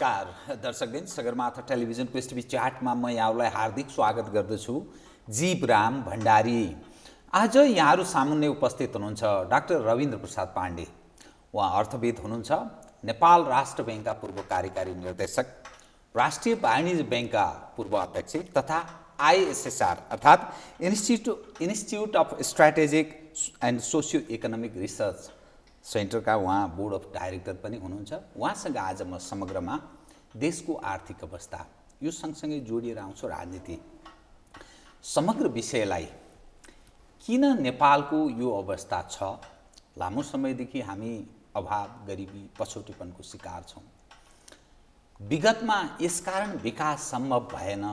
नमस्कार दर्शकबिन, Sagarmatha television quiz TV च्याटमा म यहाँलाई हार्दिक स्वागत गर्दछु। जीवराम भण्डारी। आज यहाँहरू सामुन्ने उपस्थित हुनुहुन्छ डाक्टर रविन्द्र प्रसाद पाण्डे। उहाँ अर्थविद हुनुहुन्छ, नेपाल राष्ट्र बैंकका पूर्व कार्यकारी निर्देशक, राष्ट्रिय वाणिज्य बैंकका पूर्व अध्यक्ष तथा ISSR अर्थात् institute of strategic and socio economic research सेन्टरका उहाँ बोर्ड अफ डाइरेक्टर पनि हुनुहुन्छ। उहाँसँग आज म समग्रमा देशको आर्थिक अवस्था, यो सँगसँगै जोडिएर आउँछु राजनीति, समग्र विषयलाई किन नेपालको यो अवस्था छ, लामो समयदेखि हामी अभाव, गरिबी, पछौटेपनको शिकार छौँ, विगतमा यसकारण विकास सम्भव भएन,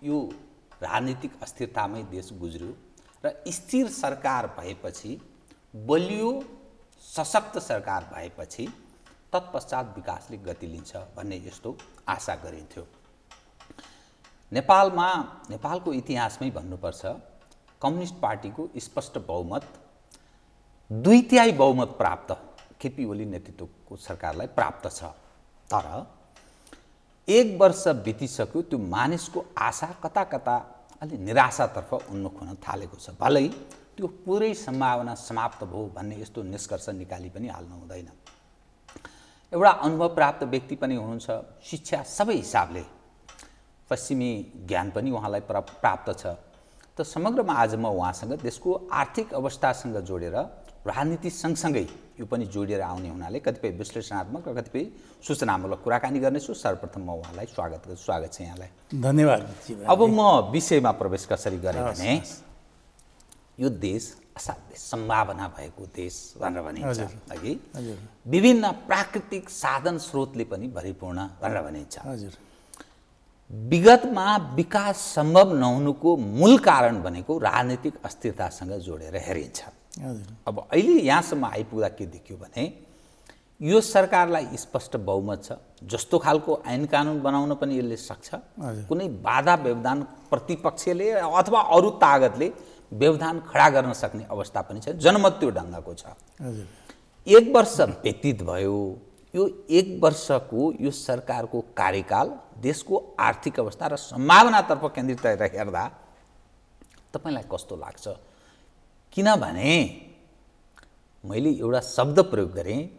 यो राजनीतिक अस्थिरतामै देश गुज्र्यो र स्थिर सरकार भएपछि, बलियो सशक्त सरकार भएपछि तत्पश्चात विकासले गति लिन्छ भन्ने यस्तो आशा गरिन्थ्यो। नेपालको इतिहासमै भन्नुपर्छ, कम्युनिस्ट पार्टीको स्पष्ट बहुमत, 2/3 बहुमत प्राप्त केपी ओली नेतृत्वको सरकारलाई प्राप्त छ। तर 1 वर्ष बितिसक्यो, त्यो मानिसको आशा कता कता अलि निराशातर्फ उन्मुख हुन थालेको छ। भलै त्यो पुरै सम्भावना समाप्त भयो भन्ने यस्तो निष्कर्ष निकाली पनि हाल्नु हुँदैन। एउटा अनुभव प्राप्त व्यक्ति पनि हुनुहुन्छ, शिक्षा सबै हिसाबले, पश्चिमी ज्ञान पनि उहाँलाई प्राप्त छ। त समग्रमा आज म उहाँसँग देशको आर्थिक अवस्थासँग जोडेर राजनीति सँगसँगै यो पनि जोडिएर आउने हुनाले कतिपय विश्लेषणात्मक र कतिपय सूचनामूलक कुराकानी गर्नेछु। सर्वप्रथम म उहाँलाई स्वागत छ यहाँलाई। धन्यवाद। अब म विषयमा प्रवेश कसरी गरेँ भने, यो देश असाध्यै सम्भावना भएको देश भनेर भनिन्छ, अघि विभिन्न प्राकृतिक साधन स्रोतले पनि भरिपूर्ण भनेर भनिन्छ। विगतमा विकास सम्भव नहुनुको मूल कारण भनेको राजनीतिक अस्थिरतासँग जोडेर हेरिन्छ। अब अहिले यहाँसम्म आइपुग्दा के देखियो भने, यो सरकारलाई स्पष्ट बहुमत छ, जस्तो खालको ऐन कानुन बनाउन पनि यसले सक्छ, कुनै बाधा व्यवधान प्रतिपक्षले अथवा अरू तागतले व्यवधान खडा गर्न सक्ने अवस्था पनि छ, जनमत त्यो ढङ्गको छ। 1 वर्ष व्यतीत भयो। यो 1 वर्षको यो सरकारको कार्यकाल देशको आर्थिक अवस्था र सम्भावनातर्फ केन्द्रित रहेर हेर्दा तपाईलाई कस्तो लाग्छ? किनभने मैले एउटा शब्द प्रयोग गरेँ,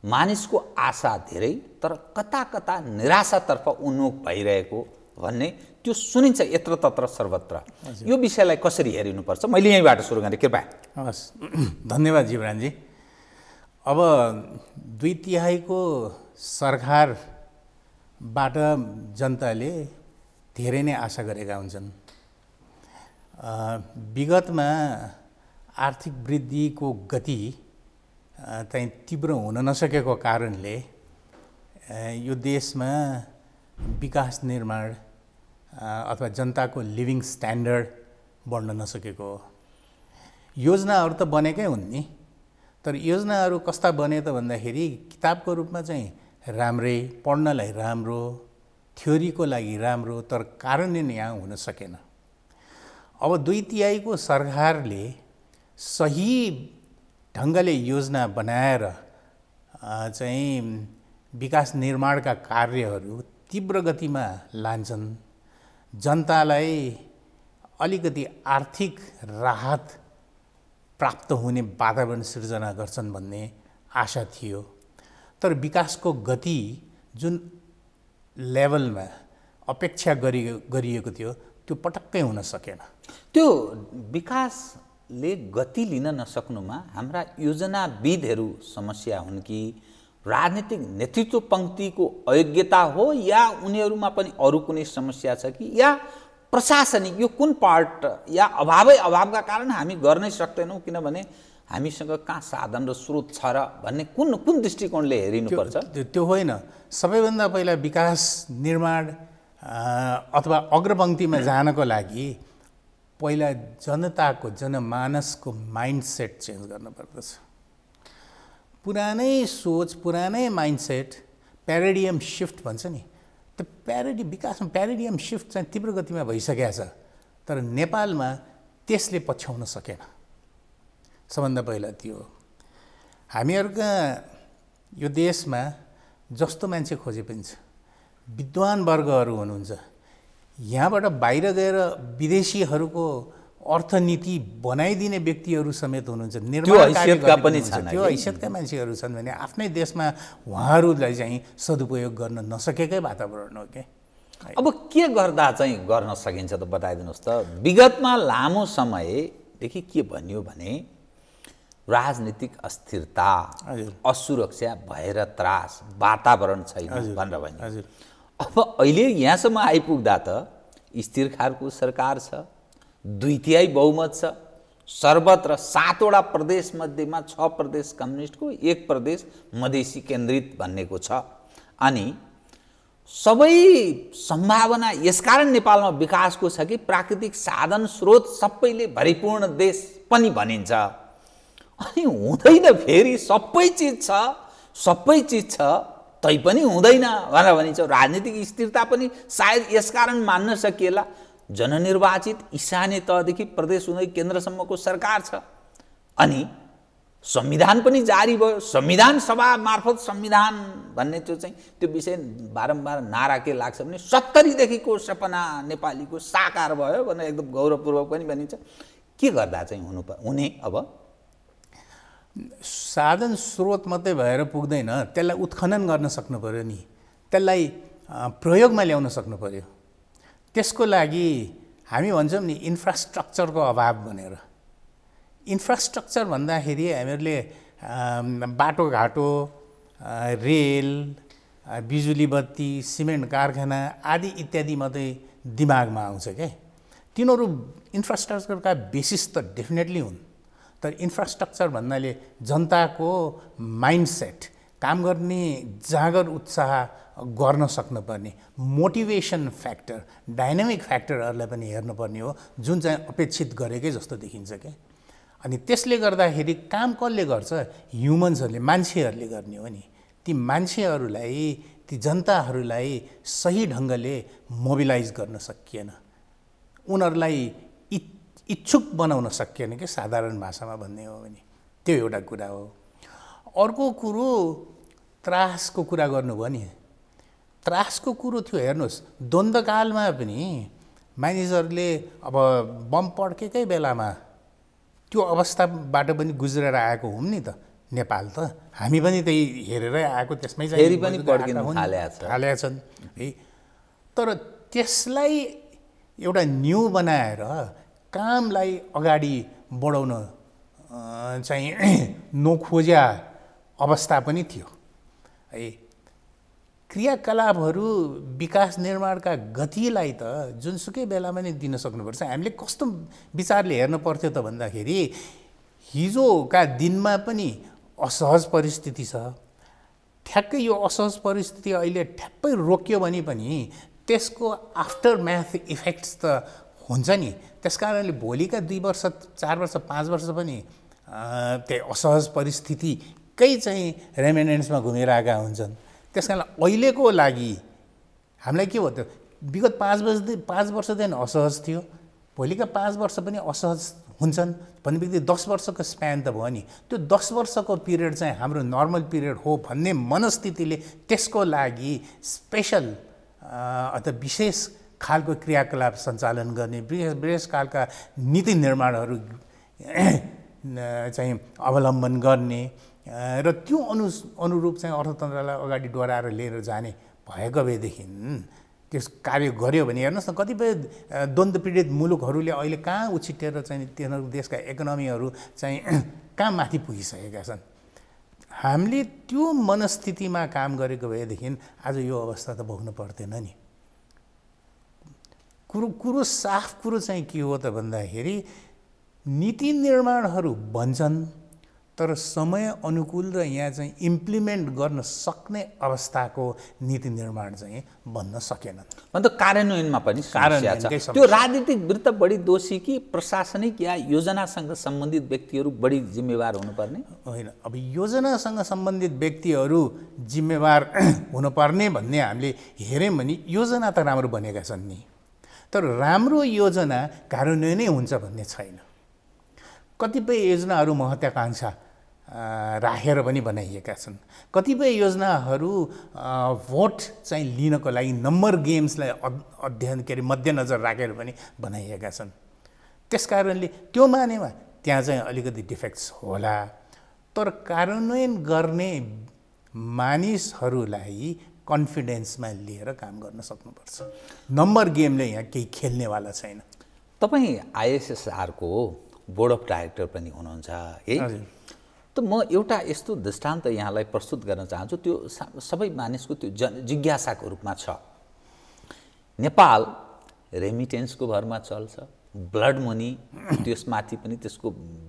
मानिसको आशा धेरै तर कता कता निराशातर्फ उन्मुख भइरहेको भन्ने त्यो सुनिन्छ यत्रतत्र सर्वत्र। यो विषयलाई कसरी हेरिनुपर्छ, मैले यहीँबाट सुरु गरेँ, कृपया। हस्, धन्यवाद जीवरानजी। अब 2/3 सरकारबाट जनताले धेरै नै आशा गरेका हुन्छन्। विगतमा आर्थिक वृद्धिको गति चाहिँ तीव्र हुन नसकेको कारणले यो देशमा विकास निर्माण अथवा जनताको लिभिङ स्ट्यान्डर्ड बढ्न नसकेको हो। योजनाहरू त बनेकै हुन् नि, तर योजनाहरू कस्ता बने त भन्दाखेरि किताबको रूपमा चाहिँ राम्रै, पढ्नलाई राम्रो, थ्योरीको लागि राम्रो, तर कार्यान्वयन यहाँ हुन सकेन। अब 2/3 सरकारले सही ढङ्गले योजना बनाएर चाहिँ विकास निर्माणका कार्यहरू तीव्र गतिमा लान्छन्, जनतालाई अलिकति आर्थिक राहत प्राप्त हुने वातावरण सिर्जना गर्छन् भन्ने आशा थियो। तर विकासको गति जुन लेभलमा अपेक्षा गरिएको थियो त्यो पटक्कै हुन सकेन। त्यो विकासले गति लिन नसक्नुमा हाम्रा योजनाविदहरू समस्या हुन् कि राजनीतिक नेतृत्व पङ्क्तिको अयोग्यता हो, या उनीहरूमा पनि अरू कुनै समस्या छ कि, या प्रशासनिक यो कुन पार्ट या अभावका कारण हामी गर्नै सक्दैनौँ, किनभने हामीसँग कहाँ साधन र स्रोत छ र भन्ने कुन दृष्टिकोणले हेरिनुपर्छ? त्यो होइन। सबैभन्दा पहिला विकास निर्माण अथवा अग्रपङ्क्तिमा जानको लागि पहिला जनताको, जनमानसको माइन्डसेट चेन्ज गर्नुपर्दछ। पुरानै सोच, पुरानै माइन्डसेट, प्याराडियम सिफ्ट भन्छ नि, त्यो विकासमा प्याराडियम सिफ्ट चाहिँ तीव्र गतिमा भइसकेको छ, तर नेपालमा त्यसले पछ्याउन सकेन। सबभन्दा पहिला त्यो हामीहरूका यो देशमा जस्तो मान्छे खोजे पनि छ, विद्वान वर्गहरू हुनुहुन्छ, यहाँबाट बाहिर गएर विदेशीहरूको अर्थनीति बनाइदिने व्यक्तिहरू समेत हुनुहुन्छ, त्यो हैसियतका मान्छेहरू छन् भने आफ्नै देशमा उहाँहरूलाई चाहिँ सदुपयोग गर्न नसकेकै वातावरण हो के। अब के गर्दा चाहिँ गर्न सकिन्छ त बताइदिनुहोस् त। विगतमा लामो समयदेखि के भनियो भने राजनीतिक अस्थिरता, असुरक्षा, भएर त्रास, वातावरण छैन भनेर भन्यो। अब अहिले यहाँसम्म आइपुग्दा त स्थिर खालको सरकार छ, 2/3 बहुमत छ, सर्वत्र 7वटा प्रदेश मध्येमा 6 प्रदेश कम्युनिस्टको, 1 प्रदेश मधेसी केन्द्रित भन्नेको छ। अनि सबै सम्भावना यसकारण नेपालमा विकासको छ कि प्राकृतिक साधन स्रोत सबैले भरिपूर्ण देश पनि भनिन्छ। अनि हुँदैन, फेरि सबै चिज छ तैपनि हुँदैन भनेर भनिन्छ। राजनीतिक स्थिरता पनि सायद यसकारण मान्न सकिएला, जननिर्वाचित इशान्य तहदेखि प्रदेश हुँदै केन्द्रसम्मको सरकार छ। अनि संविधान पनि जारी भयो, संविधान सभा मार्फत संविधान भन्ने त्यो विषय बारम्बार नारा के लाग्छ भने 70 देखिको सपना नेपालीको साकार भयो भनेर एकदम गौरवपूर्वक पनि भनिन्छ। के गर्दा चाहिँ हुने? अब साधन स्रोत मात्रै भएर पुग्दैन, त्यसलाई उत्खनन गर्न सक्नु पर्यो नि, त्यसलाई प्रयोगमा ल्याउन सक्नु पर्यो। त्यसको लागि हामी भन्छौँ नि इन्फ्रास्ट्रक्चरको अभाव भनेर। इन्फ्रास्ट्रक्चर भन्दाखेरि हामीहरूले बाटोघाटो, रेल, बिजुली बत्ती, सिमेन्ट कारखाना आदि इत्यादि मात्रै दिमागमा आउँछ क्या। तिनीहरू इन्फ्रास्ट्रक्चरका बेसिस त डेफिनेटली हुन्, तर इन्फ्रास्ट्रक्चर भन्नाले जनताको माइन्डसेट, काम गर्ने जागर उत्साह गर्न सक्नुपर्ने मोटिभेसन फ्याक्टर, डाइनामिक फ्याक्टरहरूलाई पनि हेर्नुपर्ने हो, जुन चाहिँ अपेक्षित गरेकै जस्तो देखिन्छ क्या। अनि त्यसले गर्दाखेरि काम कसले गर्छ? ह्युमन्सहरूले, मान्छेहरूले गर्ने हो नि। ती मान्छेहरूलाई, ती जनताहरूलाई सही ढङ्गले मोबिलाइज गर्न सकिएन, उनीहरूलाई इच्छुक बनाउन सकिएन कि साधारण भाषामा भन्ने हो भने। त्यो एउटा कुरा हो। अर्को कुरो त्रासको कुरा गर्नुभयो नि, त्रासको कुरो थियो। हेर्नुहोस्, द्वन्द्वकालमा पनि मानिसहरूले अब बम पड्केकै बेलामा त्यो अवस्थाबाट पनि गुज्रेर आएको हौँ नि त नेपाल त। हामी पनि त्यही हेरेरै आएको, त्यसमै फेरि पनि पड्किन थालेका छन् है। तर त्यसलाई एउटा न्यू बनाएर कामलाई अगाडि बढाउन चाहिँ नखोज्या अवस्था पनि थियो है। क्रियाकलापहरू विकास निर्माणका गतिलाई त जुनसुकै बेलामा नै दिन सक्नुपर्छ। हामीले कस्तो विचारले हेर्नु पर्थ्यो त भन्दाखेरि हिजोका दिनमा पनि असहज परिस्थिति छ, ठ्याक्कै यो असहज परिस्थिति अहिले ठ्याप्पै रोक्यो भने पनि त्यसको आफ्टर म्याथ इफेक्ट्स त हुन्छ नि। त्यसकारणले भोलिका 2 वर्ष, 4 वर्ष, 5 वर्ष पनि त्यही असहज परिस्थितिकै चाहिँ रेमेनेन्ट्समा घुमिरहेका हुन्छन्। त्यस कारण अहिलेको लागि हामीलाई के हो त, विगत 5 वर्षदेखि असहज थियो, भोलिका 5 वर्ष पनि असहज हुन्छन् भन्ने बित्तिकै 10 वर्षको स्प्यान त भयो नि। त्यो 10 वर्षको पिरियड चाहिँ हाम्रो नर्मल पिरियड हो भन्ने मनस्थितिले त्यसको लागि स्पेसल अथवा विशेष खालको क्रियाकलाप सञ्चालन गर्ने, विशेष खालका नीति निर्माणहरू चाहिँ अवलम्बन गर्ने र त्यो अनुरूप चाहिँ अर्थतन्त्रलाई अगाडि डोराएर लिएर जाने भएको भएदेखि त्यस कार्य गर्यो भने हेर्नुहोस् न, कतिपय द्वन्द्व पीडित मुलुकहरूले अहिले कहाँ उछिटेर चाहिँ तिनीहरू देशका इकोनोमीहरू चाहिँ कहाँ माथि पुगिसकेका छन्। हामीले त्यो मनस्थितिमा काम गरेको भएदेखि आज यो अवस्था त भोग्नु पर्दैन नि। कुरो साफ कुरो चाहिँ के हो त भन्दाखेरि नीति निर्माणहरू बन्छन्, तर समय अनुकूल र यहाँ चाहिँ इम्प्लिमेन्ट गर्न सक्ने अवस्थाको नीति निर्माण चाहिँ बन्न सकेनन्। अन्त कार्यान्वयनमा पनि समस्या छ। त्यो राजनीतिक वृत्त बढी दोषी कि प्रशासनिक या योजनासँग सम्बन्धित व्यक्तिहरू बढी जिम्मेवार हुनुपर्ने? होइन, अब योजनासँग सम्बन्धित व्यक्तिहरू जिम्मेवार हुनुपर्ने भन्ने हामीले हेऱ्यौँ भने योजना त राम्रो बनेका छन् नि, तर राम्रो योजना कार्यान्वयनै हुन्छ भन्ने छैन। कतिपय योजनाहरू महत्त्वाकांक्षा राखेर पनि बनाइएका छन्। कतिपय योजनाहरू भोट चाहिँ लिनको लागि नम्बर गेम्सलाई अध्ययन के अरे मध्यनजर राखेर पनि बनाइएका छन्। त्यसकारणले त्यो मानेमा त्यहाँ चाहिँ अलिकति डिफेक्ट्स होला, तर कार्यान्वयन गर्ने मानिसहरूलाई कन्फिडेन्समा लिएर काम गर्न सक्नुपर्छ। नम्बर गेमले यहाँ केही खेल्नेवाला छैन। तपाईँ आइएसएसआरको बोर्ड अफ डाइरेक्टर पनि हुनुहुन्छ है, त म एउटा यस्तो दृष्टान्त यहाँलाई प्रस्तुत गर्न चाहन्छु, त्यो सबै मानिसको त्यो जिज्ञासाको रूपमा छ। नेपाल रेमिटेन्सको भरमा चल्छ, ब्लड मनी त्यसमाथि पनि त्यसको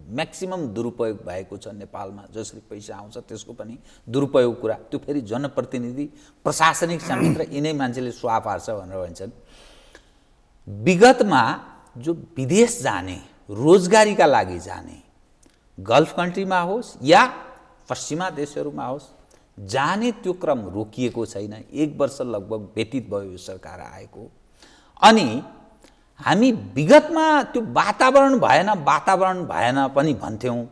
म्याक्सिमम दुरुपयोग भएको छ नेपालमा। जसरी पैसा आउँछ त्यसको पनि दुरुपयोग कुरा, त्यो फेरि जनप्रतिनिधि प्रशासनिक संयन्त्र यिनै मान्छेले सुहा पार्छ भनेर भन्छन्। विगतमा जो विदेश जाने, रोजगारीका लागि जाने, गल्फ कन्ट्रीमा होस् या पश्चिमा देशहरूमा होस्, जाने त्यो क्रम रोकिएको छैन। 1 वर्ष लगभग व्यतीत भयो यो सरकार आएको। अनि हामी विगतमा त्यो वातावरण भएन पनि भन्थ्यौँ।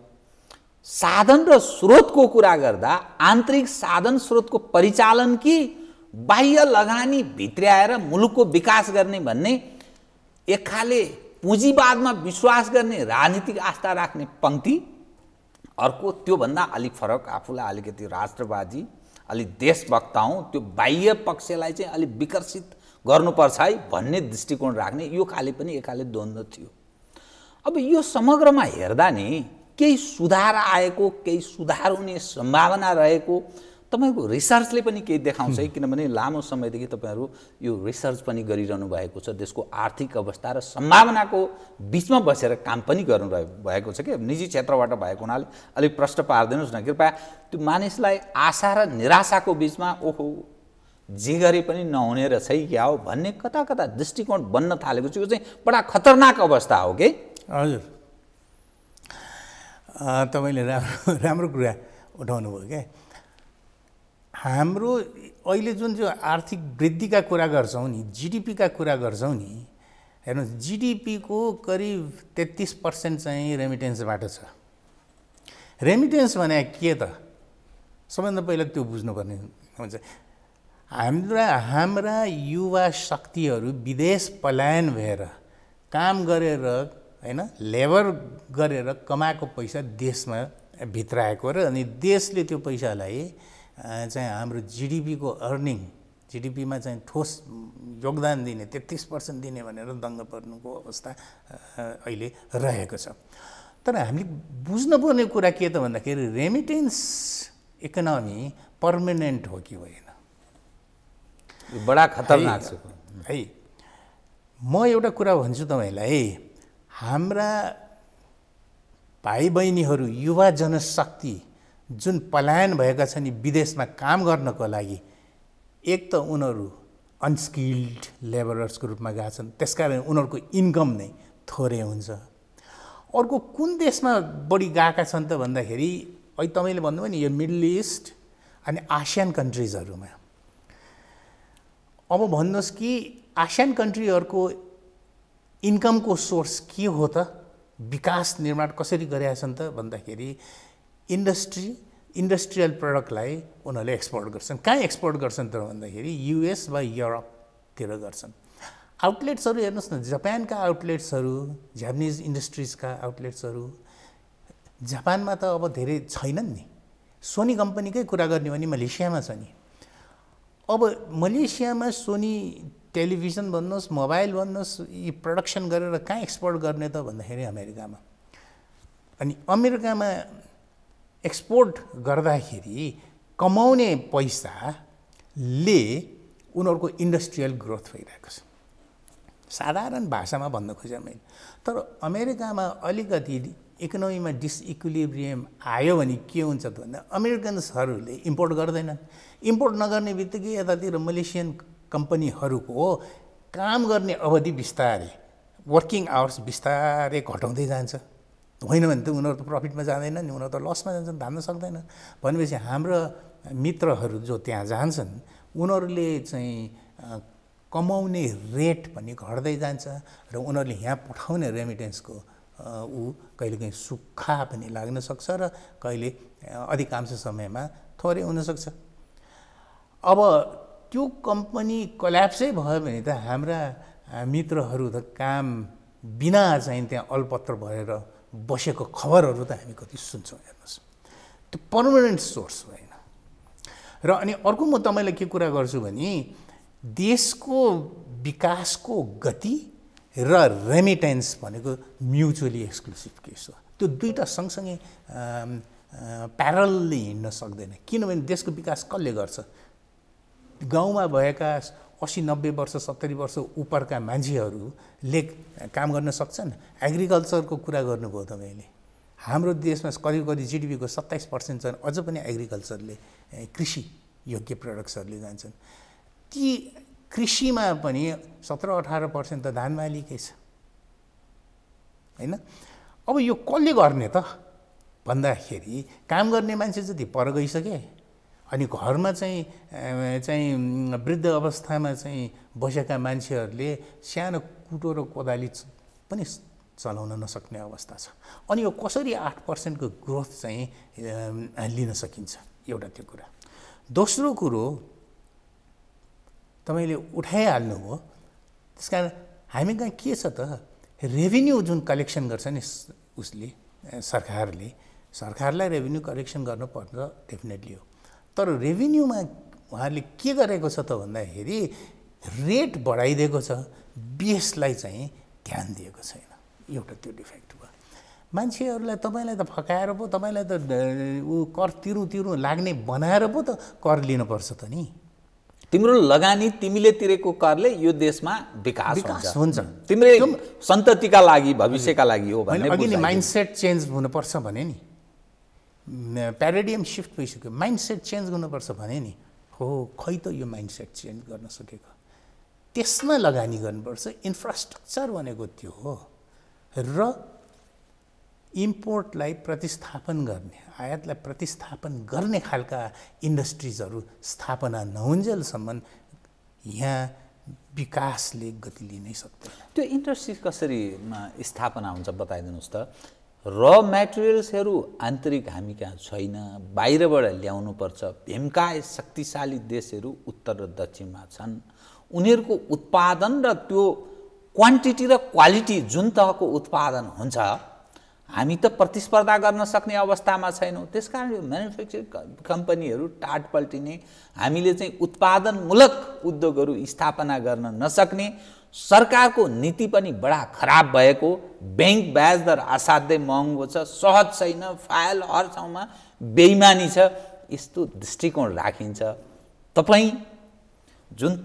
साधन र स्रोतको कुरा गर्दा आन्तरिक साधन स्रोतको परिचालन कि बाह्य लगानी भित्र्याएर मुलुकको विकास गर्ने भन्ने एक खाले पुँजीवादमा विश्वास गर्ने राजनीतिक आस्था राख्ने पङ्क्ति, अर्को त्योभन्दा अलिक फरक आफूलाई अलिकति राष्ट्रवादी, अलिक देशभक्त हौँ, त्यो बाह्य पक्षलाई चाहिँ अलिक विकसित गर्नुपर्छ है भन्ने दृष्टिकोण राख्ने, यो खाले पनि एकाले द्वन्द्व थियो। अब यो समग्रमा हेर्दा नि केही सुधार आएको, केही सुधार हुने सम्भावना रहेको तपाईको रिसर्चले पनि केही देखाउँछ है, किनभने लामो समयदेखि तपाईहरू यो रिसर्च पनि गरिरहनु भएको छ। देशको आर्थिक अवस्था र सम्भावनाको बिचमा बसेर काम पनि गर्नु भएको छ कि निजी क्षेत्रबाट भएको हुनाले अलिक प्रश्न पारिदिनुहोस् न कृपया। त्यो मानिसलाई आशा र निराशाको बिचमा ओहो जे गरे पनि नहुने रहेछ है क्या हो भन्ने कता कता दृष्टिकोण बन्न थालेको छ। यो चाहिँ बडा खतरनाक अवस्था हो कि। हजुर, तपाईँले राम्रो कुरा उठाउनु भयो क्या। हाम्रो अहिले जुन चाहिँ आर्थिक वृद्धिका कुरा गर्छौँ नि, जिडिपीका कुरा गर्छौँ नि, हेर्नुहोस् जिडिपीको करिब 33% चाहिँ रेमिटेन्सबाट छ। रेमिटेन्स भने के त? सबैभन्दा पहिला त्यो बुझ्नुपर्ने हुन्छ। हाम्रा युवा शक्तिहरू विदेश पलायन भएर काम गरेर हैन, लेबर गरेर कमाएको पैसा देशमा भित्राएको र अनि देशले त्यो पैसालाई चाहिँ हाम्रो जिडिपीको अर्निङ, जिडिपीमा चाहिँ ठोस योगदान दिने 33% दिने भनेर दङ्ग पर्नुको अवस्था अहिले रहेको छ। तर हामीले बुझ्नुपर्ने कुरा के त भन्दाखेरि रेमिटेन्स इकोनोमी पर्मानेन्ट हो कि होइन, बडा खतरनाक छ है। म एउटा कुरा भन्छु तपाईँलाई, हाम्रा भाइ बहिनीहरू युवा जनशक्ति जुन पलायन भएका छन् नि विदेशमा काम गर्नको लागि, एक त उनीहरू अनस्किल्ड लेबरर्सको रूपमा गएका छन्, त्यसकारण उनीहरूको इन्कम नै थोरै हुन्छ। अर्को कुन देशमा बढी गएका छन् त भन्दाखेरि अहिले तपाईँले भन्नुभयो नि यो मिडल इस्ट अनि आसियान कन्ट्रिजहरूमा। अब भन्नुहोस् कि आसियान कन्ट्रीहरूको इन्कमको सोर्स के हो त, विकास निर्माण कसरी गरेका छन् त भन्दाखेरि इन्डस्ट्रियल प्रडक्टलाई उनीहरूले एक्सपोर्ट गर्छन्। कहाँ एक्सपोर्ट गर्छन् त भन्दाखेरि युएस वा युरोपतिर गर्छन्। आउटलेट्सहरू हेर्नुहोस् न, जापानका आउटलेट्सहरू, जापानिज इन्डस्ट्रिजका आउटलेट्सहरू जापानमा त अब धेरै छैनन् नि। सोनी कम्पनीकै कुरा गर्ने भने मलेसियामा छ नि। अब मलेसियामा सोनी टेलिभिजन भन्नुहोस्, मोबाइल भन्नुहोस्, यी प्रडक्सन गरेर कहाँ एक्सपोर्ट गर्ने त भन्दाखेरि अमेरिकामा। अनि अमेरिकामा एक्सपोर्ट गर्दाखेरि कमाउने पैसाले उनीहरूको इन्डस्ट्रियल ग्रोथ भइरहेको छ। साधारण भाषामा भन्न खोजेँ मैले। तर अमेरिकामा अलिकति इकोनोमीमा डिसइक्विलिब्रियम आयो भने के हुन्छ त भन्दा अमेरिकन्सहरूले इम्पोर्ट गर्दैनन्। इम्पोर्ट नगर्ने बित्तिकै यतातिर मलेसियन कम्पनीहरूको काम गर्ने अवधि बिस्तारै, वर्किङ आवर्स बिस्तारै घटाउँदै जान्छ। होइन भने त उनीहरू त प्रफिटमा जाँदैन नि, उनीहरू त लसमा जान्छन्, धान्न सक्दैन। भनेपछि हाम्रो मित्रहरू जो त्यहाँ जान्छन् उनीहरूले चाहिँ कमाउने रेट पनि घट्दै जान्छ र उनीहरूले यहाँ पठाउने रेमिटेन्सको ऊ कहिलेकाहीँ सुक्खा पनि लाग्न सक्छ र कहिले अधिकांश समयमा थोरै हुनसक्छ। अब त्यो कम्पनी कोल्याप्सै भयो भने त हाम्रा मित्रहरू त काम बिना चाहिँ त्यहाँ अलपत्र भएर बसेको खबरहरू त हामी कति सुन्छौँ। हेर्नुहोस्, त्यो पर्मानेन्ट सोर्स होइन। र अनि अर्को म तपाईँलाई के कुरा गर्छु भने देशको विकासको गति र रेमिटेन्स भनेको म्युचुअली एक्सक्लुसिभ केस हो। त्यो दुईवटा सँगसँगै प्यारलली हिँड्न सक्दैन। किनभने देशको विकास कसले गर्छ? गाउँमा भएका 80-90 वर्ष 70 वर्ष उपरका मान्छेहरूले काम गर्न सक्छन्? एग्रिकल्चरको कुरा गर्नुभयो तपाईँले। हाम्रो देशमा करिब जिडिपीको 27% छन्, अझ पनि एग्रिकल्चरले कृषि योग्य प्रडक्ट्सहरूले जान्छन्। ती कृषिमा पनि 17-18% त धानबालीकै छ होइन। अब यो कसले गर्ने त भन्दाखेरि काम गर्ने मान्छे जति पर गइसके, अनि घरमा चाहिँ वृद्ध अवस्थामा चाहिँ बसेका मान्छेहरूले सानो कुटो र कोदाली पनि चलाउन नसक्ने अवस्था छ। अनि यो कसरी 8% को ग्रोथ चाहिँ लिन सकिन्छ? एउटा त्यो कुरा। दोस्रो कुरो तपाईँले उठाइहाल्नुभयो। त्यस कारण हामी कहाँ के छ त, रेभिन्यू जुन कलेक्सन गर्छ नि उसले, सरकारलाई रेभिन्यू कलेक्सन गर्नुपर्छ डेफिनेटली हो। तर रेभिन्यूमा उहाँहरूले के गरेको छ त भन्दाखेरि रेट बढाइदिएको छ, बेसलाई चाहिँ ध्यान दिएको छैन। एउटा त्यो डिफेक्ट भयो। मान्छेहरूलाई तपाईँलाई त फकाएर पो, तपाईँलाई त ऊ कर तिरु लाग्ने बनाएर पो त कर लिनुपर्छ त नि। तिम्रो लगानी तिमीले तिरेको करले यो देशमा विकास हुन्छ। तिम्रो सन्ततिका लागि, भविष्यका लागि हो भन्ने अघि नै माइन्डसेट चेन्ज हुनुपर्छ भने नि, प्याराडियम सिफ्ट भइसक्यो, माइन्डसेट चेन्ज गर्नुपर्छ भने नि। हो, खै त यो माइन्डसेट चेन्ज गर्न सकेको? त्यसमा लगानी गर्नुपर्छ। इन्फ्रास्ट्रक्चर भनेको त्यो हो। र इम्पोर्टलाई प्रतिस्थापन गर्ने, आयातलाई प्रतिस्थापन गर्ने खालका इन्डस्ट्रिजहरू स्थापना नहुन्जेलसम्म यहाँ विकासले गति लिनै सक्दैन। त्यो इन्डस्ट्री कसरी स्थापना हुन्छ बताइदिनुहोस् त। र मेटेरियल्सहरू आन्तरिक हामी कहाँ छैन, बाहिरबाट ल्याउनुपर्छ। भीमकाय शक्तिशाली देशहरू उत्तर र दक्षिणमा छन्। उनीहरूको उत्पादन र त्यो क्वान्टिटी र क्वालिटी जुन तहको उत्पादन हुन्छ, हामी त प्रतिस्पर्धा गर्न सक्ने अवस्थामा छैनौँ। त्यसकारण यो म्यानुफ्याक्चरिङ कम्पनीहरू टाट पल्टिने, हामीले चाहिँ उत्पादनमूलक उद्योगहरू स्थापना गर्न नसक्ने, सरकारको नीति पनि बडा खराब भएको, ब्याङ्क ब्याज दर असाध्यै महँगो छ, सहज छैन, फाइल हर ठाउँमा बेइमानी छ, यस्तो दृष्टिकोण राखिन्छ।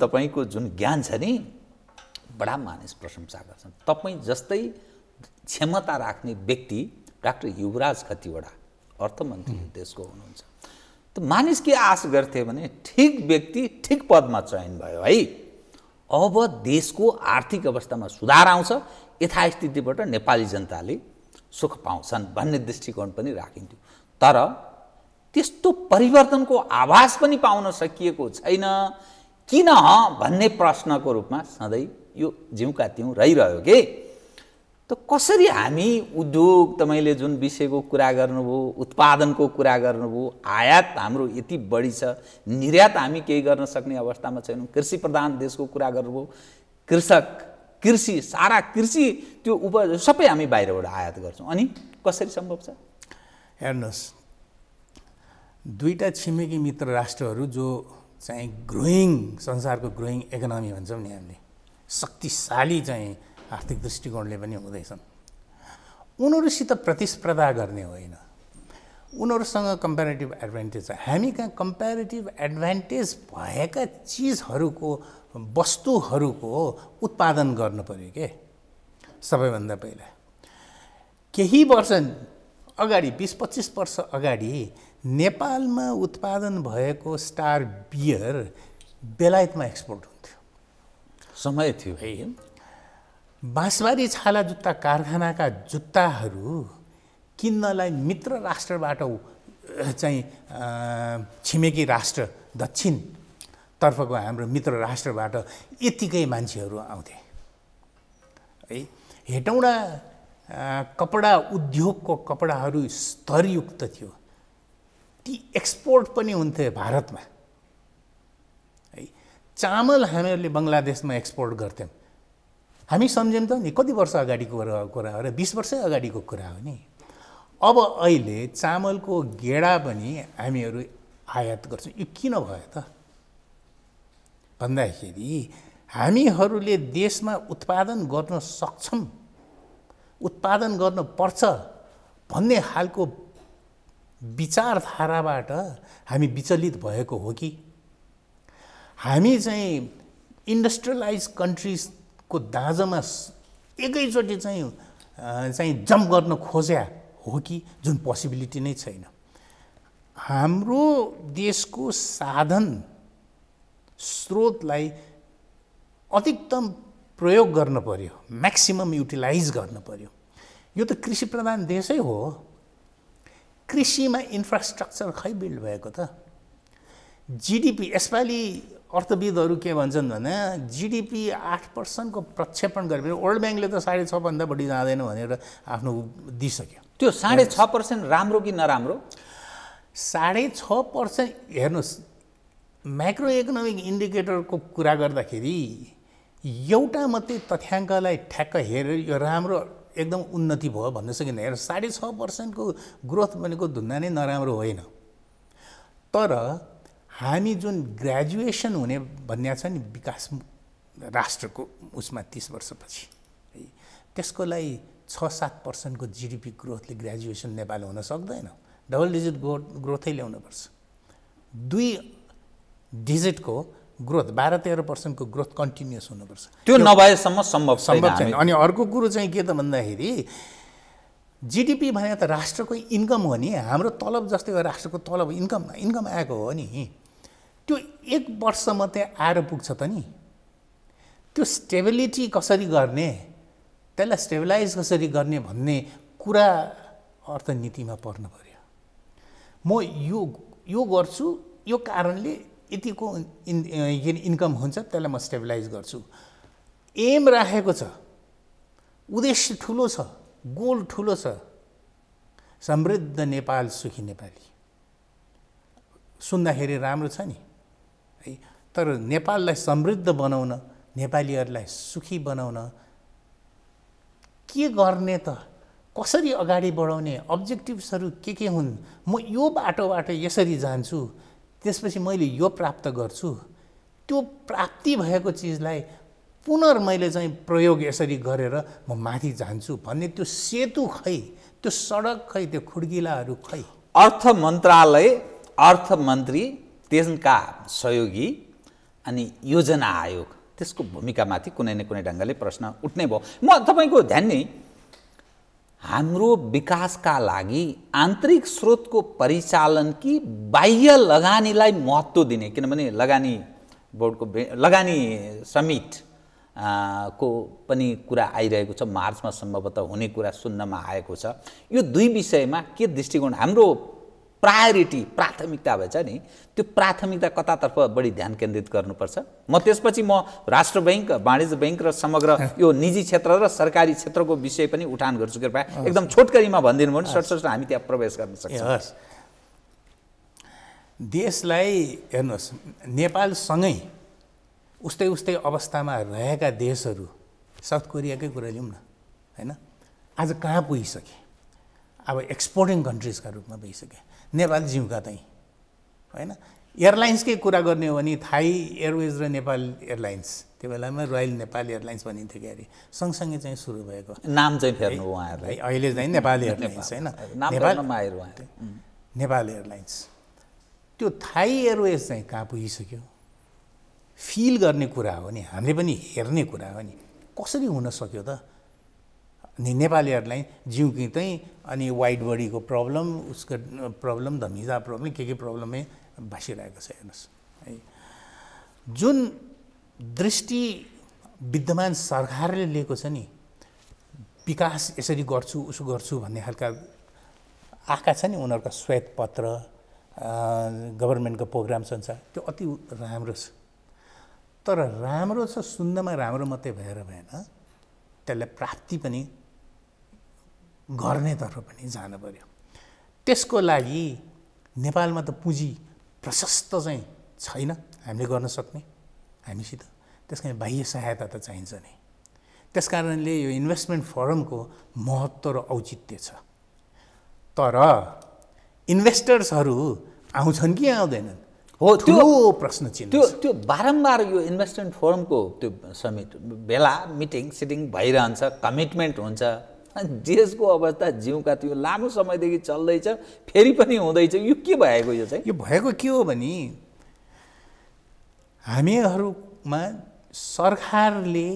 तपाईँको जुन ज्ञान छ नि, बडा मानिस प्रशंसा गर्छन्। तपाईँ जस्तै क्षमता राख्ने व्यक्ति डाक्टर युवराज खतिवडा अर्थमन्त्री देशको हुनुहुन्छ। त मानिस के आश गर्थे भने ठिक व्यक्ति ठिक पदमा चयन भयो है, अब देशको आर्थिक अवस्थामा सुधार आउँछ, यथास्थितिबाट नेपाली जनताले सुख पाउँछन् भन्ने दृष्टिकोण पनि राखिन्थ्यो। तर त्यस्तो परिवर्तनको आभास पनि पाउन सकिएको छैन। किन भन्ने प्रश्नको रूपमा सधैँ यो जिउका तिउँ रहिरह्यो के। त कसरी हामी उद्योग, तपाईँले जुन विषयको कुरा गर्नुभयो, उत्पादनको कुरा गर्नुभयो, आयात हाम्रो यति बढी छ, निर्यात हामी केही गर्न सक्ने अवस्थामा छैनौँ, कृषि प्रधान देशको कुरा गर्नुभयो, कृषि सारा कृषि त्यो उपज सबै हामी बाहिरबाट आयात गर्छौँ, अनि कसरी सम्भव छ? हेर्नुहोस्, दुईटा छिमेकी मित्र राष्ट्रहरू जो चाहिँ ग्रोइङ, संसारको ग्रोइङ इकोनोमी भन्छौँ नि हामीले, शक्तिशाली चाहिँ आर्थिक दृष्टिकोणले पनि हुँदैछन्। उनीहरूसित प्रतिस्पर्धा गर्ने होइन, उनीहरूसँग कम्पेरेटिभ एडभान्टेज छ। हामी कहाँ कम्पेरेटिभ एडभान्टेज भएका चिजहरूको, वस्तुहरूको उत्पादन गर्नु पर्यो के। सबैभन्दा पहिला केही वर्ष अगाडि, 20-25 वर्ष अगाडि नेपालमा उत्पादन भएको स्टार बियर बेलायतमा एक्सपोर्ट हुन्थ्यो। समय थियो है। बाँसबारी छाला जुत्ता कारखानाका जुत्ताहरू किन्नलाई मित्र राष्ट्रबाट चाहिँ छिमेकी राष्ट्र दक्षिणतर्फको हाम्रो मित्र राष्ट्रबाट यतिकै मान्छेहरू आउँथे है। हेटौँडा कपडा उद्योगको कपडाहरू स्तरयुक्त थियो, ती एक्सपोर्ट पनि हुन्थे भारतमा है। चामल हामीहरूले बङ्गलादेशमा एक्सपोर्ट गर्थ्यौँ। हामी सम्झ्यौँ त नि कति वर्ष अगाडिको कुरा हो र, 20 वर्षै अगाडिको कुरा हो नि। अब अहिले चामलको गेडा पनि हामीहरू आयात गर्छौँ। यो किन भयो त भन्दाखेरि हामीहरूले देशमा उत्पादन गर्न सक्छौँ, उत्पादन गर्न पर्छ भन्ने खालको विचारधाराबाट हामी विचलित भएको हो कि हामी चाहिँ इन्डस्ट्रियलाइज कन्ट्रिजको दाँजोमा एकैचोटि चाहिँ जम्प गर्न खोज्या हो कि, जुन पोसिबिलिटी नै छैन। हाम्रो देशको साधन स्रोतलाई अधिकतम प्रयोग गर्न पर्यो, म्याक्सिमम युटिलाइज गर्न पर्यो। यो त कृषि प्रधान देशै हो, कृषिमा इन्फ्रास्ट्रक्चर खै बिल्ड भएको त। जिडिपी यसपालि अर्थविदहरू के भन्छन् भने जिडिपी 8% को प्रक्षेपण गरेर वर्ल्ड ब्याङ्कले त 6.5 भन्दा बढी जाँदैन भनेर आफ्नो दिइसक्यो। त्यो 6.5% राम्रो कि नराम्रो? 6.5% हेर्नुहोस्, म्याक्रो इकोनोमिक इन्डिकेटरको कुरा गर्दाखेरि एउटा मात्रै तथ्याङ्कलाई ठ्याक्क हेरेर यो राम्रो एकदम उन्नति भयो भन्न सकिँदैन। हेर 6.5% को ग्रोथ भनेको धुन्ना नै नराम्रो होइन, तर हामी जुन ग्रेजुएसन हुने भन्ने छ नि विकास राष्ट्रको उसमा 30 वर्षपछि है, त्यसको लागि 6-7% को जिडिपी ग्रोथले ग्रेजुएसन नेपाल हुन सक्दैन। डबल डिजिट ग्रोथै ल्याउनुपर्छ। 2 डिजिटको ग्रोथ 12-13% को ग्रोथ कन्टिन्युस हुनुपर्छ। त्यो नभएसम्म सम्भव छैन। अनि अर्को कुरो चाहिँ के त भन्दाखेरि जिडिपी भने त राष्ट्रको इन्कम हो नि, हाम्रो तलब जस्तै हो राष्ट्रको तलब, इन्कम आएको हो नि। त्यो 1 वर्ष मात्रै आएर पुग्छ त नि। त्यो स्टेबिलिटी कसरी गर्ने, त्यसलाई स्टेबिलाइज कसरी गर्ने भन्ने कुरा अर्थनीतिमा पर्न पर्यो। म यो गर्छु, यो कारणले यतिको इन्कम हुन्छ, त्यसलाई म स्टेबिलाइज गर्छु। एम राखेको छ, उद्देश्य ठुलो छ, गोल ठुलो छ, समृद्ध नेपाल सुखी नेपाली। सुन्दाखेरि राम्रो छ नि है, तर नेपाललाई समृद्ध बनाउन, नेपालीहरूलाई सुखी बनाउन के गर्ने त, कसरी अगाडि बढाउने, अब्जेक्टिभ्सहरू के हुन्, म यो बाटोबाट यसरी जान्छु, त्यसपछि मैले यो प्राप्त गर्छु, त्यो प्राप्ति भएको चिजलाई मैले चाहिँ प्रयोग यसरी गरेर म माथि जान्छु भन्ने त्यो सेतु खै, त्यो सडक खै, त्यो खुड्किलाहरू खै। अर्थ मन्त्रालय, अर्थमन्त्री, त्यसका सहयोगी अनि योजना आयोग, त्यसको भूमिकामाथि कुनै न कुनै ढङ्गले प्रश्न उठ्नै भयो। म तपाईँको ध्यान नै हाम्रो विकासका लागि आन्तरिक स्रोतको परिचालन कि बाह्य लगानीलाई महत्त्व दिने, किनभने लगानी बोर्डको लगानी समिट को पनि कुरा आइरहेको छ, मार्चमा सम्भवतः हुने कुरा सुन्नमा आएको छ। यो 2 विषयमा के दृष्टिकोण, हाम्रो प्रायोरिटी प्राथमिकता भएछ नि, त्यो प्राथमिकता कतातर्फ बढी ध्यान केन्द्रित गर्नुपर्छ? म त्यसपछि म राष्ट्र बैंक, वाणिज्य बैंक र समग्र यो निजी क्षेत्र र सरकारी क्षेत्रको विषय पनि उठान गर्छु। कृपया एकदम छोटकरीमा भनिदिनु भने सटसट हामी त्यहाँ प्रवेश गर्न सक्छौँ। देशलाई हेर्नुहोस्, नेपालसँगै उस्तै अवस्थामा रहेका देशहरू, साउथ कोरियाकै कुरा लिउँ न हैन, आज कहाँ पुगिसके? अब एक्सपोर्टिङ कन्ट्रिजका रूपमा पुगिसके। नेपाल जिउका चाहिँ हैन। एयरलाइन्सकै कुरा गर्ने हो भने थाई एयरवेज र नेपाल एयरलाइन्स, त्यो बेलामा रोयल नेपाल एयरलाइन्स भनिन्थ्यो कि अरे, सँगसँगै चाहिँ सुरु भएको। नाम चाहिँ फेर्नु उहाँहरूलाई, अहिले चाहिँ नेपाल एयरलाइन्स होइन, नेपाल एयरलाइन्स। त्यो थाई एयरवेज चाहिँ कहाँ पुगिसक्यो? फिल गर्ने कुरा हो नि, हामीले पनि हेर्ने कुरा हो नि, कसरी हुन सक्यो त? अनि नेपाल एयरलाइन जिउकी चाहिँ अनि वाइड बडीको प्रब्लम, उसको प्रब्लम, धमिजा प्रब्लम, के प्रब्लमै भाँसिरहेको छ। हेर्नुहोस् है, जुन दृष्टि विद्यमान सरकारले लिएको छ नि, विकास यसरी गर्छु उसो गर्छु भन्ने खालका आएका छ नि उनीहरूका श्वेत पत्र, गभर्मेन्टको प्रोग्राम अनुसार, त्यो अति राम्रो छ। तर राम्रो छ, सुन्नमा राम्रो मात्रै भएर भएन, त्यसलाई प्राप्ति पनि गर्नेतर्फ पनि जानु पर्यो। त्यसको लागि नेपालमा त पुँजी प्रशस्त चाहिँ छैन हामीले गर्न सक्ने हामीसित, त्यस कारण बाह्य सहायता त चाहिन्छ नै। त्यस कारणले यो इन्भेस्टमेन्ट फोरमको महत्त्व र औचित्य छ। तर इन्भेस्टर्सहरू आउँछन् कि आउँदैनन् हो ठुलो प्रश्न चिन्ह। त्यो बारम्बार यो इन्भेस्टमेन्ट फोरमको त्यो समिट बेला मिटिङ सिटिङ भइरहन्छ, कमिटमेन्ट हुन्छ। देशको अवस्था जिउका त्यो लामो समयदेखि चल्दैछ, फेरि पनि हुँदैछ। यो के भएको? यो चाहिँ यो भएको के हो भने हामीहरूमा सरकारले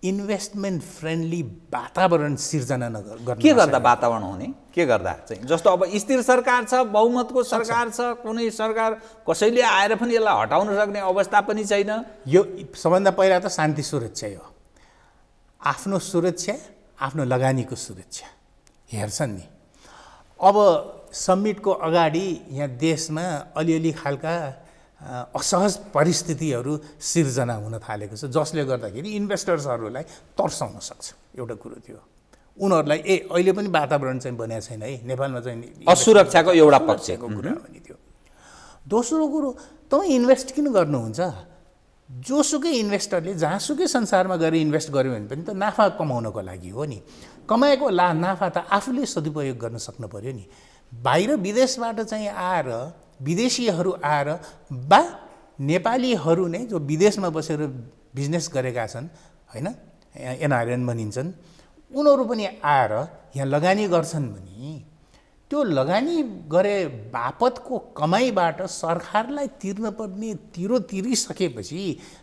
इन्भेस्टमेन्ट फ्रेन्डली वातावरण सिर्जना गर्न के गर्दा वातावरण हुने? के गर्दा चाहिँ? जस्तो अब स्थिर सरकार छ, बहुमतको सरकार छ, कुनै सरकार कसैले आएर पनि यसलाई हटाउन सक्ने अवस्था पनि छैन। यो सबभन्दा पहिला त शान्ति सुरक्षा हो। आफ्नो सुरक्षा, आफ्नो लगानीको सुरक्षा हेर्छन् नि। अब समिटको अगाडि यहाँ देशमा अलिअलि खालका असहज परिस्थितिहरू सिर्जना हुन थालेको छ, जसले गर्दाखेरि इन्भेस्टर्सहरूलाई तर्साउन सक्छ। एउटा कुरो थियो उनीहरूलाई अहिले पनि वातावरण चाहिँ बनेको छैन है नेपालमा चाहिँ, असुरक्षाको एउटा पक्षको कुरा पनि थियो। दोस्रो कुरो, तपाईँ इन्भेस्ट किन गर्नुहुन्छ? जोसुकै इन्भेस्टरले जहाँसुकै संसारमा गएर इन्भेस्ट गर्यो भने पनि त नाफा कमाउनको लागि हो नि। कमाएको नाफा त आफूले सदुपयोग गर्न सक्नु पर्यो नि। बाहिर विदेशबाट चाहिँ आएर विदेशीहरू आएर बा नेपालीहरू नै जो विदेशमा बसेर बिजनेस गरेका छन् होइन, एनआरएन भनिन्छन्, उनीहरू पनि आएर यहाँ लगानी गर्छन् भने त्यो लगानी गरे बापतको कमाइबाट सरकारलाई तिर्नुपर्ने तिरो तिरिसकेपछि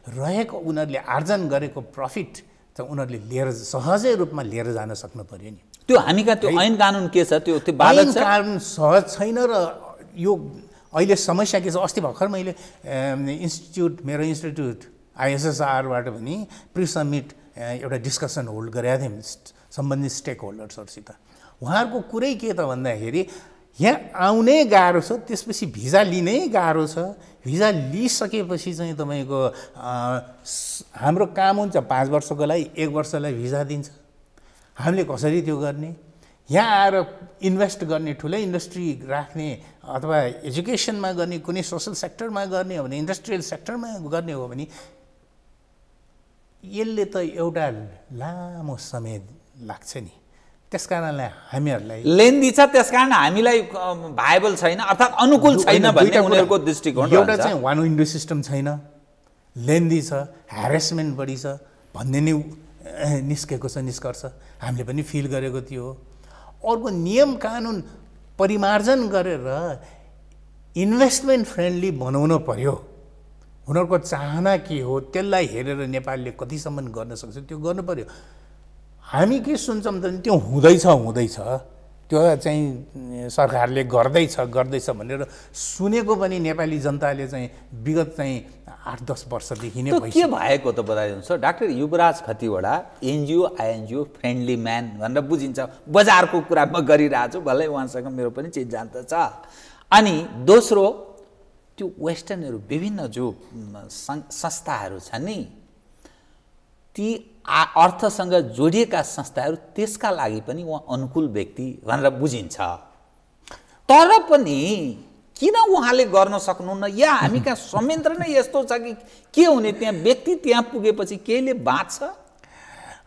रहेको उनीहरूले आर्जन गरेको प्रफिट त उनीहरूले लिएर सहजै रूपमा लिएर जान सक्नु पर्यो नि। त्यो हामी कहाँ त्यो ऐन कानुन के छ? त्यो बाधक छ? ऐन कानुन सहज छैन। र यो अहिले समस्या के छ? अस्ति भर्खर मैले मेरो इन्स्टिट्युट आइएसएसआरबाट पनि प्रि समिट एउटा डिस्कसन होल्ड गरेका थियौँ सम्बन्धित स्टेक होल्डर्सहरूसित। उहाँहरूको कुरै के त भन्दाखेरि यहाँ आउनै गाह्रो छ, त्यसपछि भिजा लिनै गाह्रो छ। भिजा लिइसकेपछि चाहिँ तपाईँको हाम्रो काम हुन्छ 5 वर्षको लागि, 1 वर्षलाई भिजा दिन्छ। हामीले कसरी त्यो गर्ने? यहाँ आएर इन्भेस्ट गर्ने, ठुलै इन्डस्ट्री राख्ने अथवा एजुकेसनमा गर्ने, कुनै सोसल सेक्टरमा गर्ने हो भने, इन्डस्ट्रियल सेक्टरमा गर्ने हो भने यसले त एउटा लामो समय लाग्छ नि। त्यस कारणले हामीहरूलाई लेन्दी छ, त्यस कारण हामीलाई भाइबल छैन, अर्थात् अनुकूल छैन भन्ने उनीहरूको दृष्टिकोण। एउटा चाहिँ वान विन्डो सिस्टम छैन, लेन्दी छ, ह्यारेसमेन्ट बढी छ भन्ने नै निस्केको छ निष्कर्ष। हामीले पनि फिल गरेको थियो। अर्को नियम कानुन परिमार्जन गरेर इन्भेस्टमेन्ट फ्रेन्डली बनाउनु पर्यो। उनीहरूको चाहना के हो त्यसलाई हेरेर नेपालले कतिसम्म गर्न सक्छ त्यो गर्नु पर्यो। हामी के सुन्छौँ त त्यो हुँदैछ त्यो चाहिँ सरकारले गर्दैछ भनेर सुनेको पनि नेपाली जनताले चाहिँ विगत चाहिँ 8-10 वर्षदेखि नै के भएको त बताइदिनुहोस्। Doctor Yuvraj Khatiwada NGO INGO friendly man भनेर बुझिन्छ। बजारको कुरा म गरिरहेको छु, भलै उहाँसँग मेरो पनि चिन्जान त छ। अनि दोस्रो, त्यो वेस्टर्नहरू विभिन्न जो संस्थाहरू छन् नि, ती अर्थसँग जोडिएका संस्थाहरू, त्यसका लागि पनि उहाँ अनुकूल व्यक्ति भनेर बुझिन्छ। तर पनि किन उहाँले गर्न सक्नुहुन्न? या हामी कहाँ संयन्त्र नै यस्तो छ कि के हुने? त्यहाँ व्यक्ति त्यहाँ पुगेपछि केहीले बाँच्छ?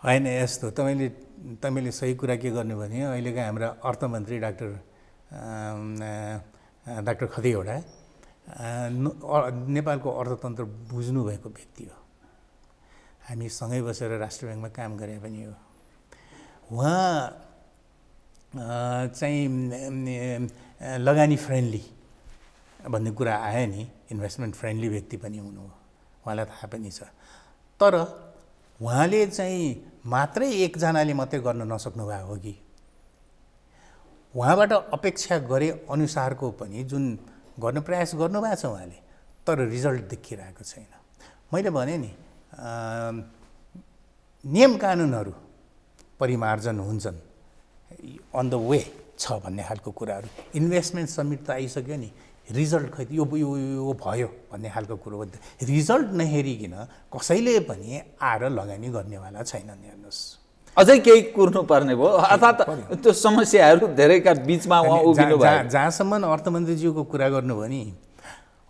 होइन, यस्तो तपाईँले सही कुरा के गर्नु भने अहिलेका हाम्रा अर्थमन्त्री डाक्टर खतिवडा नेपालको अर्थतन्त्र बुझ्नुभएको व्यक्ति हो। हामी सँगै बसेर राष्ट्र ब्याङ्कमा काम गरे पनि हो। उहाँ चाहिँ लगानी फ्रेन्डली भन्ने कुरा आयो नि, इन्भेस्टमेन्ट फ्रेन्डली व्यक्ति पनि हुनु हो, उहाँलाई थाहा पनि छ। तर उहाँले चाहिँ मात्रै एकजनाले मात्रै गर्न नसक्नु भएको हो कि उहाँबाट अपेक्षा गरे अनुसारको पनि जुन गर्न प्रयास गर्नुभएको छ उहाँले, तर रिजल्ट देखिरहेको छैन। मैले भने नि नियम कानुनहरू परिमार्जन हुन्छन्, अन द वे छ भन्ने खालको कुराहरू। इन्भेस्टमेन्ट समिट त आइसक्यो नि, रिजल्ट खै यो भयो भन्ने खालको कुरो हो। रिजल्ट नहेरिकन कसैले पनि आएर लगानी गर्नेवाला छैनन्। हेर्नुहोस्, अझै केही कुर्नुपर्ने भयो अर्थात् त्यो समस्याहरू धेरैका बिचमा उहाँ उभिनु भयो। जहाँसम्म अर्थमन्त्रीज्यूको कुरा गर्नुभयो नि,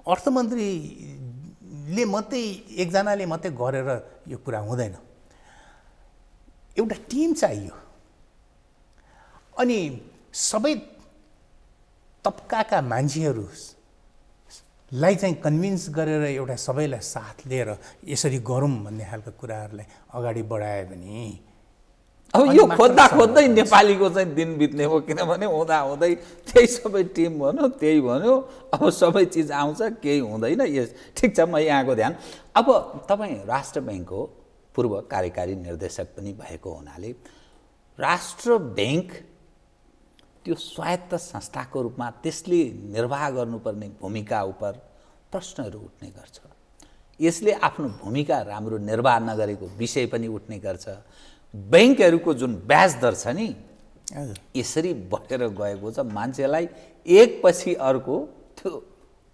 अर्थमन्त्रीले मात्रै एकजनाले मात्रै गरेर यो कुरा हुँदैन, एउटा टिम चाहियो। अनि सबै तबकाका मान्छेहरूलाई चाहिँ कन्भिन्स गरेर एउटा सबैलाई साथ लिएर यसरी गरौँ भन्ने खालको कुराहरूलाई अगाडि बढायो भने अब यो खोज्दा खोज्दै नेपालीको चाहिँ दिन बित्ने हो, किनभने हुँदा हुँदै त्यही सबै टिम भन्यो त्यही भन्यो, अब सबै चिज आउँछ केही हुँदैन। यस ठिक छ, म यहाँको ध्यान। अब तपाईँ राष्ट्र ब्याङ्कको पूर्व कार्यकारी निर्देशक पनि भएको हुनाले राष्ट्र ब्याङ्क त्यो स्वायत्त संस्थाको रूपमा त्यसले निर्वाह गर्नुपर्ने भूमिका उप प्रश्नहरू उठ्ने गर्छ। यसले आफ्नो भूमिका राम्रो निर्वाह नगरेको विषय पनि उठ्ने गर्छ। ब्याङ्कहरूको जुन ब्याज दर छ नि यसरी बढेर गएको छ, मान्छेलाई एकपछि अर्को त्यो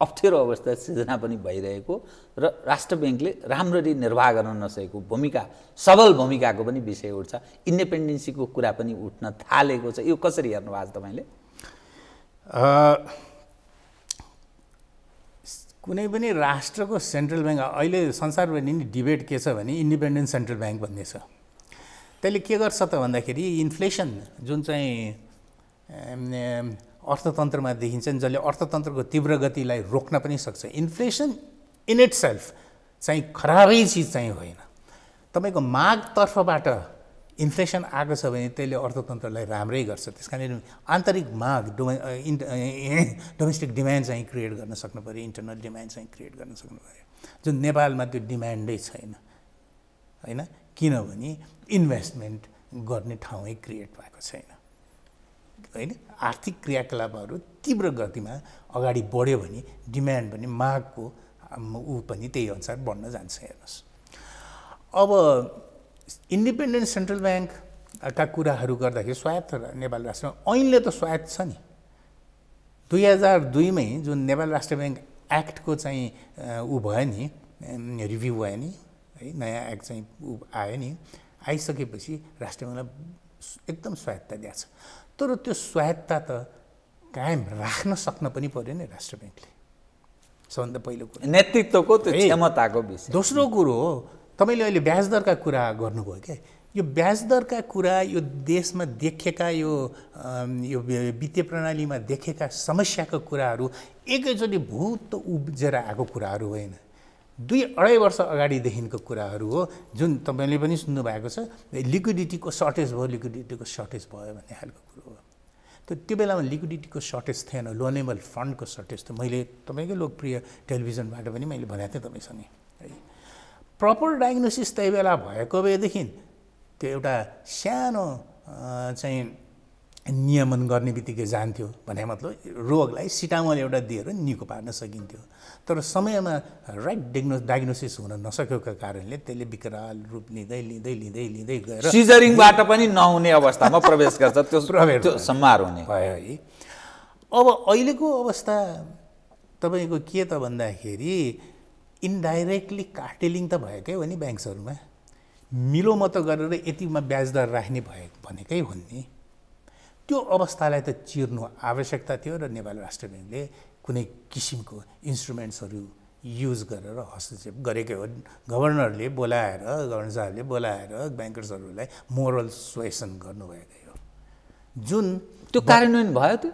अप्ठ्यारो अवस्था सिर्जना पनि भइरहेको र राष्ट्र ब्याङ्कले राम्ररी निर्वाह गर्न नसकेको भूमिका, सबल भूमिकाको पनि विषय उठ्छ। इन्डिपेन्डेन्सीको कुरा पनि उठ्न थालेको छ। यो कसरी हेर्नु भएको छ तपाईँले? कुनै पनि राष्ट्रको सेन्ट्रल ब्याङ्क अहिले संसारभरि नि डिबेट के छ भने इन्डिपेन्डेन्ट सेन्ट्रल ब्याङ्क भन्ने छ। त्यसले के गर्छ त भन्दाखेरि इन्फ्लेसन जुन चाहिँ अर्थतन्त्रमा देखिन्छ नि, जसले अर्थतन्त्रको तीव्र गतिलाई रोक्न पनि सक्छ। इन्फ्लेसन इन इट सेल्फ चाहिँ खराबै चिज चाहिँ होइन। तपाईँको मागतर्फबाट इन्फ्लेसन आएको छ भने त्यसले अर्थतन्त्रलाई राम्रै गर्छ। त्यस कारण आन्तरिक माग डोमेस्टिक डिमान्ड चाहिँ क्रिएट गर्न सक्नु पऱ्यो, इन्टरनल डिमान्ड चाहिँ क्रिएट गर्न सक्नु पऱ्यो, जुन नेपालमा त्यो डिमान्डै छैन होइन। किनभने इन्भेस्टमेन्ट गर्ने ठाउँै क्रिएट भएको छैन होइन। आर्थिक क्रियाकलापहरू तीव्र गतिमा अगाडि बढ्यो भने डिमान्ड पनि मागको ऊ पनि त्यही अनुसार बढ्न जान्छ। हेर्नुहोस्, अब इन्डिपेन्डेन्ट सेन्ट्रल ब्याङ्कका कुराहरू गर्दाखेरि स्वायत्त नेपाल राष्ट्र ऐनले त स्वायत्त छ नि। 2002 मै जुन नेपाल राष्ट्र ब्याङ्क एक्टको चाहिँ ऊ भयो नि, रिभ्यू भयो नि है, नयाँ एक्ट चाहिँ ऊ आयो नि, आइसकेपछि राष्ट्र ब्याङ्कलाई एकदम स्वायत्ता दिएको छ। तर त्यो स्वायत्ता त कायम राख्न सक्न पनि पर्यो नि राष्ट्र ब्याङ्कले। सबभन्दा पहिलो कुरो नेतृत्वको त्यो क्षमताको विषय। दोस्रो कुरो हो तपाईँले अहिले ब्याज दरका कुरा गर्नुभयो क्या। यो ब्याज दरका कुरा यो देशमा देखेका यो वित्तीय प्रणालीमा देखेका समस्याका कुराहरू एकैचोटि भूत उब्जेर आएको कुराहरू होइन। 2-2.5 वर्ष अगाडिदेखिको कुराहरू हो, जुन तपाईँले पनि सुन्नुभएको छ। लिक्विडिटीको सर्टेज भयो, लिक्विडिटीको सर्टेज भयो भन्ने खालको कुरो हो। त्यो बेलामा लिक्विडिटीको सर्टेज थिएन, लोनेबल फन्डको सर्टेज थियो। मैले तपाईँकै लोकप्रिय टेलिभिजनबाट पनि मैले भनेको थिएँ तपाईँसँग है। प्रपर डायग्नोसिस त्यही बेला भएको भएदेखि त्यो एउटा सानो चाहिँ नियमन गर्ने बित्तिकै जान्थ्यो भने मतलब रोगलाई सिटामोल एउटा दिएर निको पार्न सकिन्थ्यो। तर समयमा राइट डायग्नोसिस हुन नसकेको कारणले त्यसले विकराल रूप लिँदै लिँदै लिँदै लिँदै गएर सिजरिङबाट पनि नहुने अवस्थामा प्रवेश गर्छ, त्यो सम्मार हुने भयो है। अब अहिलेको अवस्था तपाईँको के त भन्दाखेरि इन्डाइरेक्टली कार्टेलिङ त भएकै हो नि ब्याङ्क्सहरूमा, मिलोमतो गरेर यतिमा ब्याज दर राख्ने भनेकै हुन् नि। त्यो अवस्थालाई त चिर्नु आवश्यकता थियो र नेपाल राष्ट्र ब्याङ्कले कुनै किसिमको इन्स्ट्रुमेन्ट्सहरू युज गरेर हस्तक्षेप गरेकै हो। गभर्नरले बोलाएर, गभर्नर साहबले बोलाएर ब्याङ्कर्सहरूलाई मोरल सुएसन गर्नुभएकै हो, जुन त्यो कार्यान्वयन भयो। त्यो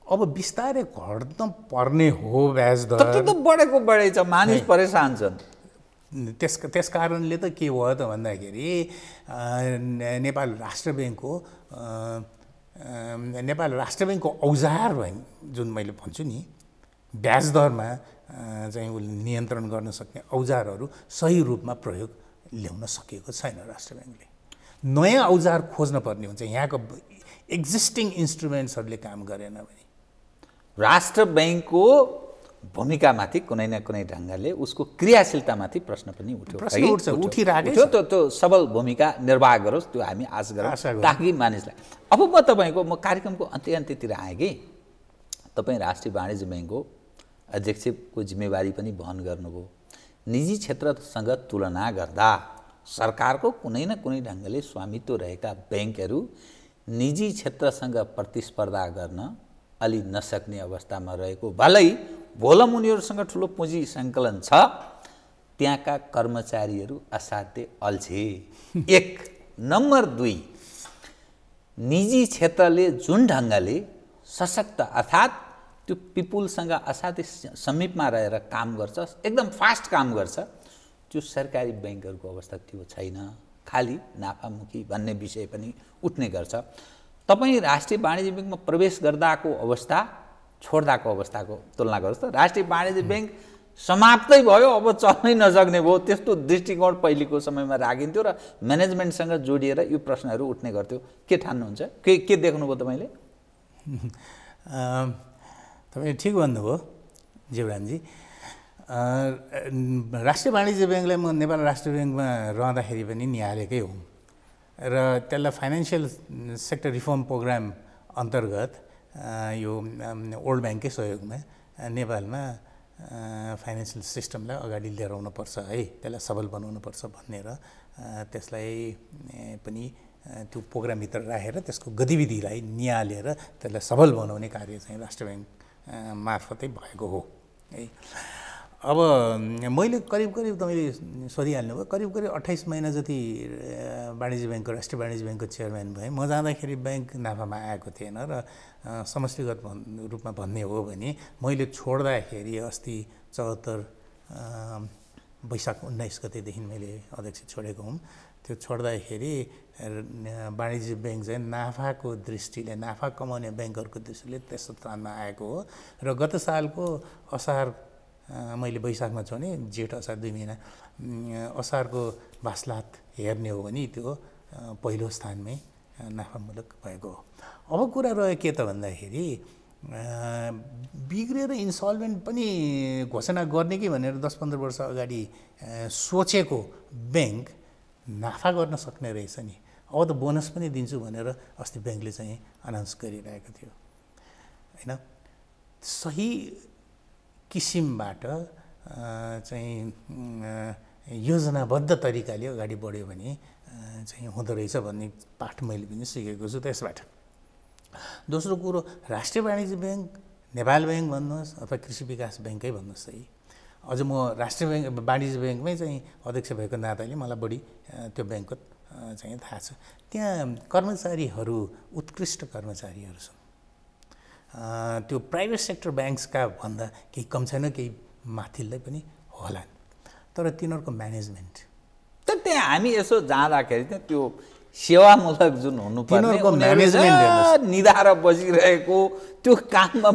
अब बिस्तारै घट्न पर्ने हो ब्याज दर। त्यो त बढेको बढै छ, मानिस परेशान छन्। त्यस कारणले त के भयो त भन्दाखेरि नेपाल राष्ट्र ब्याङ्कको औजार जुन मैले भन्छु नि, ब्याज दरमा चाहिँ उसले नियन्त्रण गर्न सक्ने औजारहरू सही रूपमा प्रयोग ल्याउन सकेको छैन राष्ट्र ब्याङ्कले। नयाँ औजार खोज्न पर्ने हुन्छ। यहाँको एक्जिस्टिङ इन्स्ट्रुमेन्ट्सहरूले काम गरेन भने राष्ट्र ब्याङ्कको भूमिकामाथि कुनै न कुनै ढङ्गले उसको क्रियाशीलतामाथि प्रश्न पनि उठ्यो, उठिरहेको छ। त्यो सबल भूमिका निर्वाह गरोस्, त्यो हामी आश गरौँ ताकि मानिसलाई। अब म कार्यक्रमको अन्त्यतिर आएँ कि तपाईँ राष्ट्रिय वाणिज्य ब्याङ्कको अध्यक्षको जिम्मेवारी पनि वहन गर्नुभयो। निजी क्षेत्रसँग तुलना गर्दा सरकारको कुनै न कुनै ढङ्गले स्वामित्व रहेका ब्याङ्कहरू निजी क्षेत्रसँग प्रतिस्पर्धा गर्न अलि नसक्ने अवस्थामा रहेको, भलै भोलम उनीहरूसँग ठुलो पुँजी सङ्कलन छ, त्यहाँका कर्मचारीहरू असाध्य अल्छे। 1 नम्बर 2, निजी क्षेत्रले जुन ढङ्गले सशक्त अर्थात् त्यो पिपुलसँग असाध्यै समीपमा रहेर काम गर्छ, एकदम फास्ट काम गर्छ, त्यो सरकारी ब्याङ्कहरूको अवस्था त्यो छैन। खालि नाफामुखी भन्ने विषय पनि उठ्ने गर्छ। तपाईँ राष्ट्रिय वाणिज्य ब्याङ्कमा प्रवेश गर्दाको अवस्था छोड्दाको अवस्थाको तुलना गर्नुहोस् त। राष्ट्रिय वाणिज्य ब्याङ्क समाप्तै भयो, अब चल्नै नसक्ने भयो, त्यस्तो दृष्टिकोण पहिलेको समयमा राखिन्थ्यो र म्यानेजमेन्टसँग जोडिएर यो प्रश्नहरू उठ्ने गर्थ्यो। के ठान्नुहुन्छ? के देख्नुभयो तपाईँले? तपाईँ ठिक भन्नुभयो जीवरामजी। राष्ट्रिय वाणिज्य ब्याङ्कलाई म नेपाल राष्ट्रिय ब्याङ्कमा रहँदाखेरि पनि निहालेकै हुँ र त्यसलाई फाइनेन्सियल सेक्टर रिफर्म प्रोग्राम अन्तर्गत यो वर्ल्ड ब्याङ्ककै सहयोगमा नेपालमा फाइनेन्सियल सिस्टमलाई अगाडि लिएर आउनुपर्छ है, त्यसलाई सबल बनाउनुपर्छ भन्ने र त्यसलाई पनि त्यो प्रोग्रामभित्र राखेर त्यसको गतिविधिलाई निहालेर त्यसलाई सबल बनाउने कार्य चाहिँ राष्ट्रिय ब्याङ्क मार्फतै भएको हो है। अब मैले करिब तपाईँले सोधिहाल्नुभयो, करिब 28 महिना जति वाणिज्य ब्याङ्कको राष्ट्रिय वाणिज्य ब्याङ्कको चेयरम्यान भएँ। म जाँदाखेरि ब्याङ्क नाफामा आएको थिएन र समष्टिगत रूपमा भन्ने हो भने मैले छोड्दाखेरि अस्ति 74 वैशाख 19 गतेदेखि मैले अध्यक्ष छोडेको हुँ। त्यो छोड्दाखेरि वाणिज्य ब्याङ्क चाहिँ नाफाको दृष्टिले, नाफा कमाउने ब्याङ्कहरूको दृष्टिले त्यस्तो स्थानमा आएको हो र गत सालको असार मैले वैशाखमा छोडेँ, जेठ असार 2 महिना, असारको भासलात हेर्ने हो भने त्यो पहिलो स्थानमै नाफामूलक भएको हो। अब कुरा रह्यो के त भन्दाखेरि बिग्रेर इन्सल्भेन्ट पनि घोषणा गर्ने कि भनेर 10-15 वर्ष अगाडि सोचेको ब्याङ्क नाफा गर्न सक्ने रहेछ नि, अब त बोनस पनि दिन्छु भनेर अस्ति ब्याङ्कले चाहिँ अनाउन्स गरिरहेको थियो होइन। सही किसिमबाट चाहिँ योजनाबद्ध तरिकाले अगाडि बढ्यो भने चाहिँ हुँदो रहेछ भन्ने पाठ मैले पनि सिकेको छु त्यसबाट। दोस्रो कुरो, राष्ट्रिय वाणिज्य ब्याङ्क, नेपाल ब्याङ्क भन्नुहोस् अथवा कृषि विकास ब्याङ्कै भन्नुहोस् है, अझ म राष्ट्रिय ब्याङ्क वाणिज्य ब्याङ्कमै चाहिँ अध्यक्ष भएको नाताले मलाई बढी त्यो ब्याङ्कको चाहिँ थाहा छ। त्यहाँ कर्मचारीहरू उत्कृष्ट कर्मचारीहरू छन्। त्यो प्राइभेट सेक्टर ब्याङ्क्सका भन्दा केही कम छैन, केही माथिल्लै पनि होला, तर तिनीहरूको म्यानेजमेन्ट त त्यहाँ हामी यसो जाँदाखेरि चाहिँ त्यो सेवामूलक जुन हुनुपर्ने निधाएर बसिरहेको त्यो काममा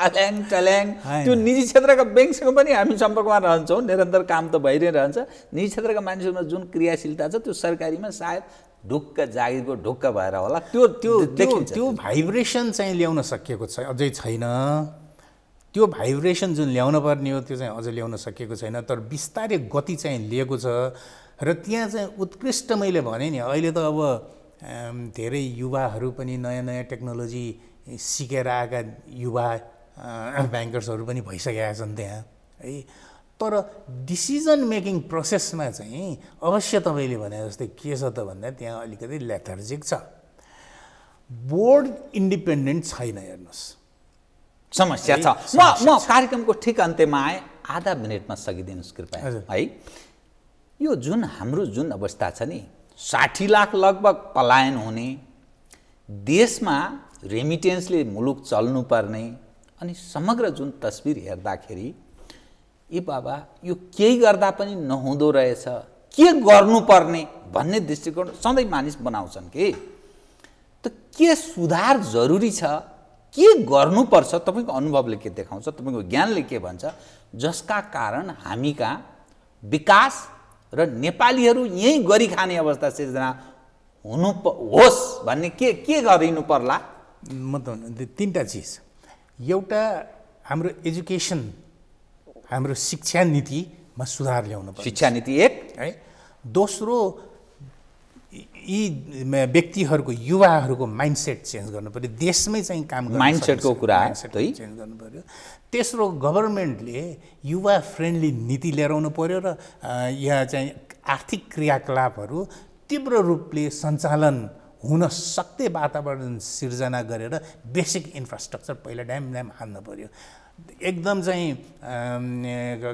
अल्याङ टल्याङ, त्यो निजी क्षेत्रका ब्याङ्कसँग पनि हामी सम्पर्कमा रहन्छौँ, निरन्तर काम त भइ नै रहन्छ। निजी क्षेत्रका मानिसहरूमा जुन क्रियाशीलता छ त्यो सरकारीमा सायद ढुक्क जागिरको ढुक्क भएर होला, त्यो भाइब्रेसन चाहिँ ल्याउन सकिएको अझै छैन। त्यो भाइब्रेसन जुन ल्याउन पर्ने हो त्यो चाहिँ अझै ल्याउन सकिएको छैन, तर बिस्तारै गति चाहिँ लिएको छ र त्यहाँ चाहिँ उत्कृष्ट मैले भने नि, अहिले त अब धेरै युवाहरू पनि नयाँ टेक्नोलोजी सिकेर आएका युवा ब्याङ्कर्सहरू पनि भइसकेका छन् त्यहाँ है। तर डिसिजन मेकिङ प्रोसेसमा चाहिँ अवश्य तपाईँले भने जस्तै के छ त भन्दा त्यहाँ अलिकति लेथर्जिक छ, बोर्ड इन्डिपेन्डेन्ट छैन। हेर्नुहोस् समस्या छ। म कार्यक्रमको ठिक अन्त्यमा आएँ, आधा मिनटमा सकिदिनुहोस् कृपया है। यो हाम्रो जुन अवस्था छ नि, 60 लाख लगभग पलायन हुने, देशमा रेमिटेन्सले मुलुक चल्नुपर्ने, अनि समग्र जुन तस्बिर हेर्दाखेरि ए बाबा यो केही गर्दा पनि नहुँदो रहेछ, के गर्नुपर्ने भन्ने दृष्टिकोण सधैँ मानिस बनाउँछन् कि त के सुधार जरुरी छ, के गर्नुपर्छ, तपाईँको अनुभवले के देखाउँछ, तपाईँको ज्ञानले के भन्छ, जसका कारण हामी कहाँ विकास र नेपालीहरू यही गरी खाने अवस्था सिर्जना होस् भन्ने के गरिनु पर्ला? म त 3टा चिज, एउटा हाम्रो एजुकेसन, हाम्रो शिक्षा नीतिमा सुधार ल्याउनु पर्छ, शिक्षा नीति एक है। दोस्रो, यी व्यक्तिहरूको युवाहरूको माइन्डसेट चेन्ज गर्नु पर्यो, देशमै चाहिँ काम गर्नु, माइन्डसेटको कुरा चेन्ज गर्नु पर्यो। तेस्रो, गभर्मेन्टले युवा फ्रेन्डली नीति लिएर आउनु पर्यो र यहाँ चाहिँ आर्थिक क्रियाकलापहरू तीव्र रूपले सञ्चालन हुन सक्ने वातावरण सिर्जना गरेर बेसिक इन्फ्रास्ट्रक्चर पहिला ड्याम हाल्नु पर्यो। एकदम चाहिँ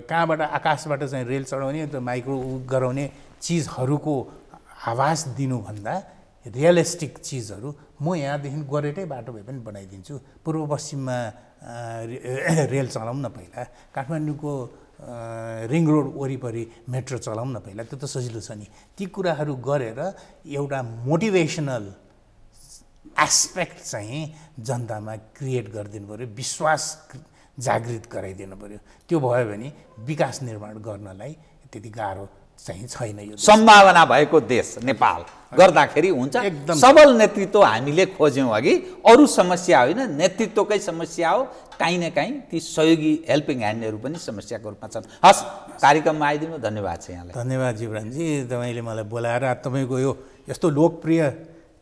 कहाँबाट आकाशबाट चाहिँ रेल चढाउने माइक्रो गराउने चिजहरूको आवाज दिनुभन्दा रियलिस्टिक चिजहरू म यहाँदेखि गोरेटै बाटो भए पनि बनाइदिन्छु, पूर्व पश्चिममा रेल चलाउँ न पहिला, काठमाडौँको रिङ रोड वरिपरि मेट्रो चलाउँ न पहिला, त्यो त सजिलो छ नि। ती कुराहरू गरेर एउटा मोटिभेसनल एस्पेक्ट चाहिँ जनतामा क्रिएट गरिदिनु पऱ्यो, विश्वास जागृत गराइदिनु पऱ्यो। त्यो भयो भने विकास निर्माण गर्नलाई त्यति गाह्रो चाहिँ छैन। यो सम्भावना भएको देश नेपाल गर्दाखेरि हुन्छ। एकदम सबल नेतृत्व हामीले खोज्यौँ अघि, अरू समस्या होइन, नेतृत्वकै समस्या हो। काहीँ न काहीँ ती सहयोगी हेल्पिङ ह्यान्डहरू पनि समस्याको रूपमा छन्। हस्, कार्यक्रममा आइदिनु, धन्यवाद छ यहाँलाई। धन्यवाद जिब्रानजी, तपाईँले मलाई बोलाएर तपाईँको यो यस्तो लोकप्रिय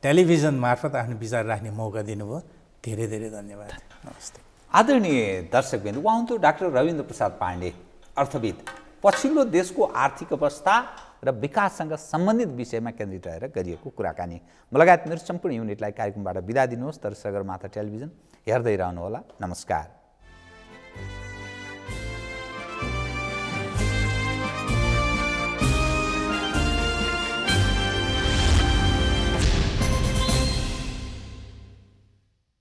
टेलिभिजन मार्फत आफ्नो विचार राख्ने मौका दिनुभयो, धेरै धेरै धन्यवाद। नमस्ते। आदरणीय दर्शकबिन्दु, उहाँ हुनुहुन्थ्यो डाक्टर रविन्द्र प्रसाद पाण्डे, अर्थविद। पछिल्लो देशको आर्थिक अवस्था र विकाससँग सम्बन्धित विषयमा केन्द्रित रहेर गरिएको कुराकानी लगायत मेरो सम्पूर्ण युनिटलाई कार्यक्रमबाट बिदा दिनुहोस्। तर सगरमाथा टेलिभिजन हेर्दै रहनुहोला। नमस्कार।